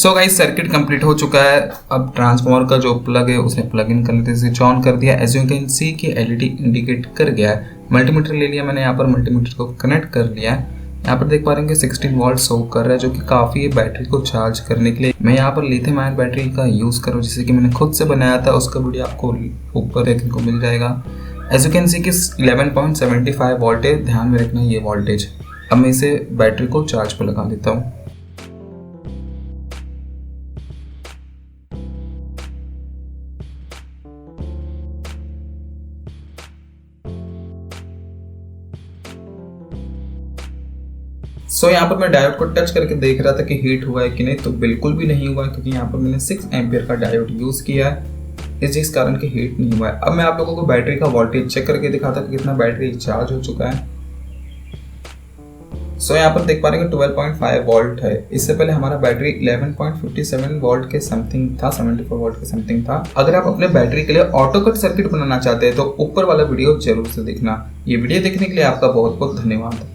So guys circuit complete हो चुका है। अब ट्रांसफार्मर का जो प्लग है उसे प्लग इन कर लेते, स्विच ऑन कर दिया। एज यू कैन सी कि एलईडी इंडिकेट कर गया है। मल्टीमीटर ले लिया मैंने, यहाँ पर मल्टीमीटर को कनेक्ट कर लिया है। यहाँ पर देख पा रहे हैं कि 16 वोल्ट शो कर रहा है, जो कि काफ़ी है बैटरी को चार्ज करने के लिए। मैं यहाँ पर लिथियम आयन बैटरी का यूज़ कर रहा हूँ, जिसे कि मैंने खुद से बनाया था। उसका वीडियो आपको ऊपर देखने को मिल जाएगा। एज यू कैन सी कि 11.75 वोल्ट है, ध्यान में रखना ये वोल्टेज। अब मैं इसे बैटरी को चार्ज पर लगा देता हूँ। सो यहाँ पर मैं डायोड को टच करके देख रहा था कि हीट हुआ है कि नहीं, तो बिल्कुल भी नहीं हुआ है, क्योंकि यहाँ पर मैंने 6 एम्पियर का डायोड यूज़ किया है, जिस कारण कि हीट नहीं हुआ है। अब मैं आप लोगों को बैटरी का वोल्टेज चेक करके दिखाता कि कितना बैटरी चार्ज हो चुका है। सो यहाँ पर देख पा रहे हैं 12.5 वोल्ट है। इससे पहले हमारा बैटरी 11.57 वोल्ट के समथिंग था, 74 वोल्ट के समथिंग था। अगर आप अपने बैटरी के लिए ऑटो कट सर्किट बनाना चाहते हैं तो ऊपर वाला वीडियो जरूर से देखना। ये वीडियो देखने के लिए आपका बहुत बहुत धन्यवाद।